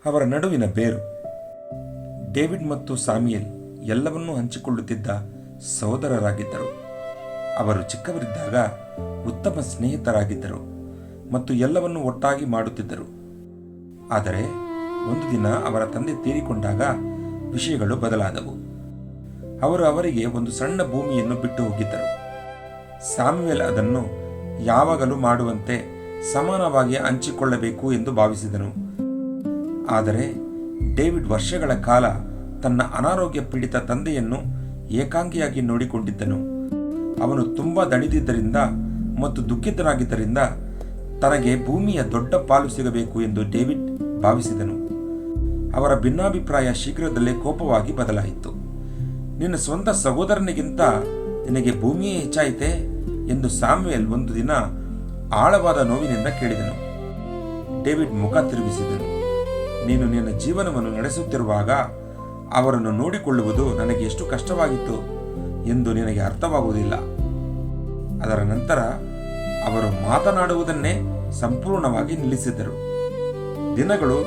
ಅವರ ನಡುವಿನ ಬೇರು. ಡೇವಿಡ್ ಮತ್ತು ಸಾಮಿಯಲ್ ಎಲ್ಲವನ್ನೂ ಹಂಚಿಕೊಳ್ಳುತ್ತಿದ್ದ ಸಹೋದರರಾಗಿದ್ದರು. ಅವರು ಚಿಕ್ಕವರಿದ್ದಾಗ ಉತ್ತಮ ಸ್ನೇಹಿತರಾಗಿದ್ದರು ಮತ್ತು ಎಲ್ಲವನ್ನೂ ಒಟ್ಟಾಗಿ ಮಾಡುತ್ತಿದ್ದರು. ಆದರೆ ಒಂದು ದಿನ ಅವರ ತಂದೆ ತೀರಿಕೊಂಡಾಗ ವಿಷಯಗಳು ಬದಲಾದವು. ಅವರು ಅವರಿಗೆ ಒಂದು ಸಣ್ಣ ಭೂಮಿಯನ್ನು ಬಿಟ್ಟು ಹೋಗಿದ್ದರು. ಸಾಮುವೇಲ್ ಅದನ್ನು ಯಾವಾಗಲೂ ಮಾಡುವಂತೆ ಸಮಾನವಾಗಿ ಹಂಚಿಕೊಳ್ಳಬೇಕು ಎಂದು ಭಾವಿಸಿದನು. ಆದರೆ ಡೇವಿಡ್ ವರ್ಷಗಳ ಕಾಲ ತನ್ನ ಅನಾರೋಗ್ಯ ಪೀಡಿತ ತಂದೆಯನ್ನು ಏಕಾಂಗಿಯಾಗಿ ನೋಡಿಕೊಂಡಿದ್ದನು. ಅವನು ತುಂಬಾ ದಣಿದಿದ್ದರಿಂದ ಮತ್ತು ದುಃಖಿತನಾಗಿದ್ದರಿಂದ ತನಗೆ ಭೂಮಿಯ ದೊಡ್ಡ ಪಾಲು ಸಿಗಬೇಕು ಎಂದು ಡೇವಿಡ್ ಭಾವಿಸಿದನು. ಅವರ ಭಿನ್ನಾಭಿಪ್ರಾಯ ಶೀಘ್ರದಲ್ಲೇ ಕೋಪವಾಗಿ ಬದಲಾಯಿತು. ನಿನ್ನ ಸ್ವಂತ ಸಹೋದರನಿಗಿಂತ ನಿನಗೆ ಭೂಮಿಯೇ ಹೆಚ್ಚಾಯಿತೆ ಎಂದು ಸಾಮುವೇಲ್ ಒಂದು ದಿನ ಆಳವಾದ ನೋವಿನಿಂದ ಕೇಳಿದನು. ಡೇವಿಡ್ ಮುಖ ತಿರುಗಿಸಿದನು. ನೀನು ನಿನ್ನ ಜೀವನವನ್ನು ನಡೆಸುತ್ತಿರುವಾಗ ಅವರನ್ನು ನೋಡಿಕೊಳ್ಳುವುದು ನನಗೆ ಎಷ್ಟು ಕಷ್ಟವಾಗಿತ್ತು ಎಂದು ನಿನಗೆ ಅರ್ಥವಾಗುವುದಿಲ್ಲ. ಅದರ ನಂತರ ಅವರು ಮಾತನಾಡುವುದನ್ನೇ ಸಂಪೂರ್ಣವಾಗಿ ನಿಲ್ಲಿಸಿದರು. ದಿನಗಳು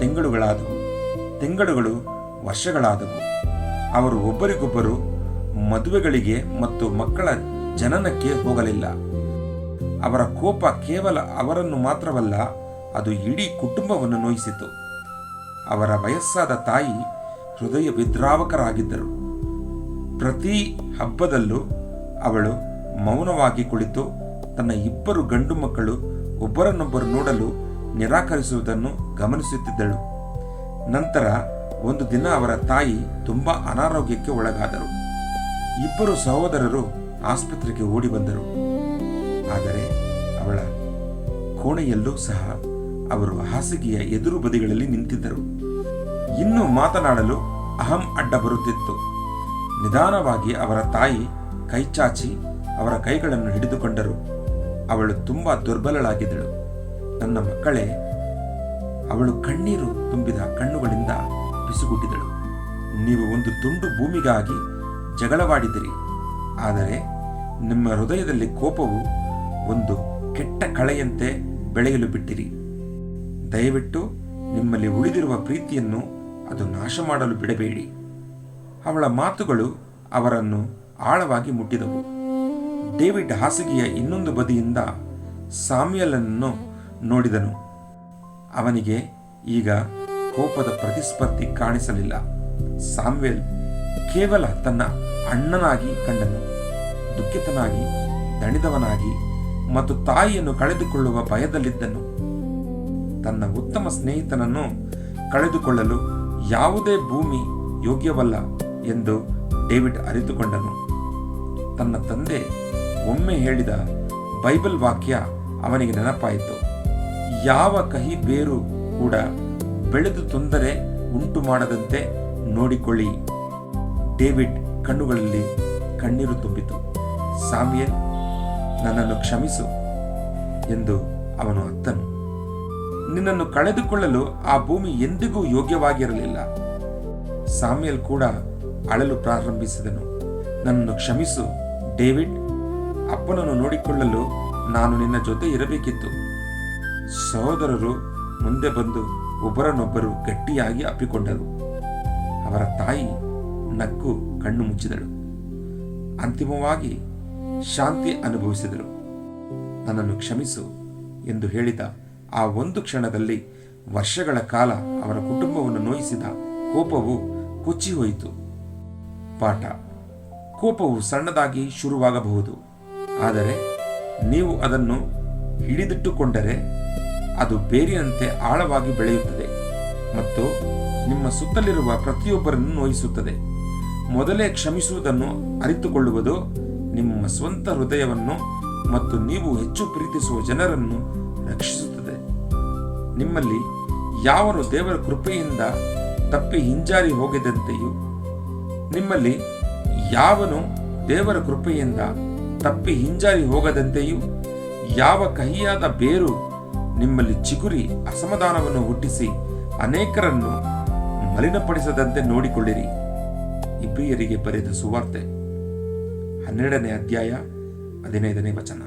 ತಿಂಗಳುಗಳಾದವು, ತಿಂಗಳುಗಳು ವರ್ಷಗಳಾದವು. ಅವರು ಒಬ್ಬರಿಗೊಬ್ಬರು ಮದುವೆಗಳಿಗೆ ಮತ್ತು ಮಕ್ಕಳ ಜನನಕ್ಕೆ ಹೋಗಲಿಲ್ಲ. ಅವರ ಕೋಪ ಕೇವಲ ಅವರನ್ನು ಮಾತ್ರವಲ್ಲ, ಅದು ಇಡೀ ಕುಟುಂಬವನ್ನು ನೋಯಿಸಿತು. ಅವರ ವಯಸ್ಸಾದ ತಾಯಿ ಹೃದಯ ವಿದ್ರಾವಕರಾಗಿದ್ದರು. ಪ್ರತಿ ಹಬ್ಬದಲ್ಲೂ ಅವಳು ಮೌನವಾಗಿ ಕುಳಿತು ತನ್ನ ಇಬ್ಬರು ಗಂಡು ಮಕ್ಕಳು ಒಬ್ಬರನ್ನೊಬ್ಬರು ನೋಡಲು ನಿರಾಕರಿಸುವುದನ್ನು ಗಮನಿಸುತ್ತಿದ್ದಳು. ನಂತರ ಒಂದು ದಿನ ಅವರ ತಾಯಿ ತುಂಬಾ ಅನಾರೋಗ್ಯಕ್ಕೆ ಒಳಗಾದರು. ಇಬ್ಬರು ಸಹೋದರರು ಆಸ್ಪತ್ರೆಗೆ ಓಡಿ ಬಂದರು. ಆದರೆ ಅವಳ ಕೋಣೆಯಲ್ಲೂ ಸಹ ಅವರು ಹಾಸಿಗೆಯ ಎದುರು ಬದಿಗಳಲ್ಲಿ ನಿಂತಿದ್ದರು. ಇನ್ನೂ ಮಾತನಾಡಲು ಅಹಂ ಅಡ್ಡ ಬರುತ್ತಿತ್ತು. ನಿಧಾನವಾಗಿ ಅವರ ತಾಯಿ ಕೈಚಾಚಿ ಅವರ ಕೈಗಳನ್ನು ಹಿಡಿದುಕೊಂಡರು. ಅವಳು ತುಂಬಾ ದುರ್ಬಲಳಾಗಿದ್ದಳು. ನನ್ನ ಮಕ್ಕಳೇ, ಅವಳು ಕಣ್ಣೀರು ತುಂಬಿದ ಕಣ್ಣುಗಳಿಂದ ಪಿಸುಗುಟ್ಟಿದಳು. ನೀವು ಒಂದು ತುಂಡು ಭೂಮಿಗಾಗಿ ಜಗಳವಾಡಿದಿರಿ, ಆದರೆ ನಿಮ್ಮ ಹೃದಯದಲ್ಲಿ ಕೋಪವು ಒಂದು ಕೆಟ್ಟ ಕಳೆಯಂತೆ ಬೆಳೆಯಲು ಬಿಟ್ಟಿರಿ. ದಯವಿಟ್ಟು ನಿಮ್ಮಲ್ಲಿ ಉಳಿದಿರುವ ಪ್ರೀತಿಯನ್ನು ಅದು ನಾಶ ಮಾಡಲು ಬಿಡಬೇಡಿ. ಅವಳ ಮಾತುಗಳು ಅವರನ್ನು ಆಳವಾಗಿ ಮುಟ್ಟಿದವು. ಡೇವಿಡ್ ಹಾಸಿಗೆಯ ಇನ್ನೊಂದು ಬದಿಯಿಂದ ಸಾಮ್ಯಲನನ್ನು ನೋಡಿದನು. ಅವನಿಗೆ ಈಗ ಕೋಪದ ಪ್ರತಿಸ್ಪರ್ಧಿ ಕಾಣಿಸಲಿಲ್ಲ. ಸಾಮ್ಯಲ್ ಕೇವಲ ತನ್ನ ಅಣ್ಣನಾಗಿ ಕಂಡನು. ದುಃಖಿತನಾಗಿ, ದಣಿದವನಾಗಿ ಮತ್ತು ತಾಯಿಯನ್ನು ಕಳೆದುಕೊಳ್ಳುವ ಭಯದಲ್ಲಿದ್ದನು. ತನ್ನ ಉತ್ತಮ ಸ್ನೇಹಿತನನ್ನು ಕಳೆದುಕೊಳ್ಳಲು ಯಾವುದೇ ಭೂಮಿ ಯೋಗ್ಯವಲ್ಲ ಎಂದು ಡೇವಿಡ್ ಅರಿತುಕೊಂಡನು. ತನ್ನ ತಂದೆ ಒಮ್ಮೆ ಹೇಳಿದ ಬೈಬಲ್ ವಾಕ್ಯ ಅವನಿಗೆ ನೆನಪಾಯಿತು. ಯಾವ ಕಹಿ ಬೇರು ಕೂಡ ಬೆಳೆದು ತೊಂದರೆ ಉಂಟು ಮಾಡದಂತೆ ನೋಡಿಕೊಳ್ಳಿ. ಡೇವಿಡ್ ಕಣ್ಣುಗಳಲ್ಲಿ ಕಣ್ಣೀರು ತುಂಬಿತು. ಸಾಮ್ಯಲ್, ನನ್ನನ್ನು ಕ್ಷಮಿಸು ಎಂದು ಅವನು ಅತ್ತನು. ನಿನ್ನನ್ನು ಕಳೆದುಕೊಳ್ಳಲು ಆ ಭೂಮಿ ಎಂದಿಗೂ ಯೋಗ್ಯವಾಗಿರಲಿಲ್ಲ. ಸಾಮ್ಯಲ್ ಕೂಡ ಅಳಲು ಪ್ರಾರಂಭಿಸಿದನು. ನನ್ನನ್ನು ಕ್ಷಮಿಸು ಡೇವಿಡ್, ಅಪ್ಪನನ್ನು ನೋಡಿಕೊಳ್ಳಲು ನಾನು ನಿನ್ನ ಜೊತೆ ಇರಬೇಕಿತ್ತು. ಸಹೋದರರು ಮುಂದೆ ಬಂದು ಒಬ್ಬರನ್ನೊಬ್ಬರು ಗಟ್ಟಿಯಾಗಿ ಅಪ್ಪಿಕೊಂಡರು. ಅವರ ತಾಯಿ ನಕ್ಕು ಕಣ್ಣು ಮುಚ್ಚಿದಳು. ಅಂತಿಮವಾಗಿ ಶಾಂತಿ ಅನುಭವಿಸಿದಳು. ನನ್ನನ್ನು ಕ್ಷಮಿಸು ಎಂದು ಹೇಳಿದ ಆ ಒಂದು ಕ್ಷಣದಲ್ಲಿ ವರ್ಷಗಳ ಕಾಲ ಅವರ ಕುಟುಂಬವನ್ನು ನೋಯಿಸಿದ ಕೋಪವು ಕೊಚ್ಚಿ ಹೋಯಿತು. ಪಾಠ: ಕೋಪವು ಸಣ್ಣದಾಗಿ ಶುರುವಾಗಬಹುದು, ಆದರೆ ನೀವು ಅದನ್ನು ಹಿಡಿದಿಟ್ಟುಕೊಂಡರೆ ಅದು ಬೇರಿನಂತೆ ಆಳವಾಗಿ ಬೆಳೆಯುತ್ತದೆ ಮತ್ತು ನಿಮ್ಮ ಸುತ್ತಲಿರುವ ಪ್ರತಿಯೊಬ್ಬರನ್ನು ನೋಯಿಸುತ್ತದೆ. ಮೊದಲೇ ಕ್ಷಮಿಸುವುದನ್ನು ಅರಿತುಕೊಳ್ಳುವುದು ನಿಮ್ಮ ಸ್ವಂತ ಹೃದಯವನ್ನು ಮತ್ತು ನೀವು ಹೆಚ್ಚು ಪ್ರೀತಿಸುವ ಜನರನ್ನು ರಕ್ಷಿಸುತ್ತದೆ. ನಿಮ್ಮಲ್ಲಿ ಯಾವನು ದೇವರ ಕೃಪೆಯಿಂದ ತಪ್ಪಿ ಹಿಂಜಾರಿ ಹೋಗದಂತೆಯೂ ನಿಮ್ಮಲ್ಲಿ ಯಾವನು ದೇವರ ಕೃಪೆಯಿಂದ ತಪ್ಪಿ ಹಿಂಜಾರಿ ಹೋಗದಂತೆಯೂ ಯಾವ ಕಹಿಯಾದ ಬೇರು ನಿಮ್ಮಲ್ಲಿ ಚಿಗುರಿ ಅಸಮಾಧಾನವನ್ನು ಹುಟ್ಟಿಸಿ ಅನೇಕರನ್ನು ಮಲಿನಪಡಿಸದಂತೆ ನೋಡಿಕೊಳ್ಳಿರಿ. ಇಬ್ರಿಯರಿಗೆ ಬರೆದ ಸುವಾರ್ತೆ 12ನೇ ಅಧ್ಯಾಯ 15ನೇ ವಚನ.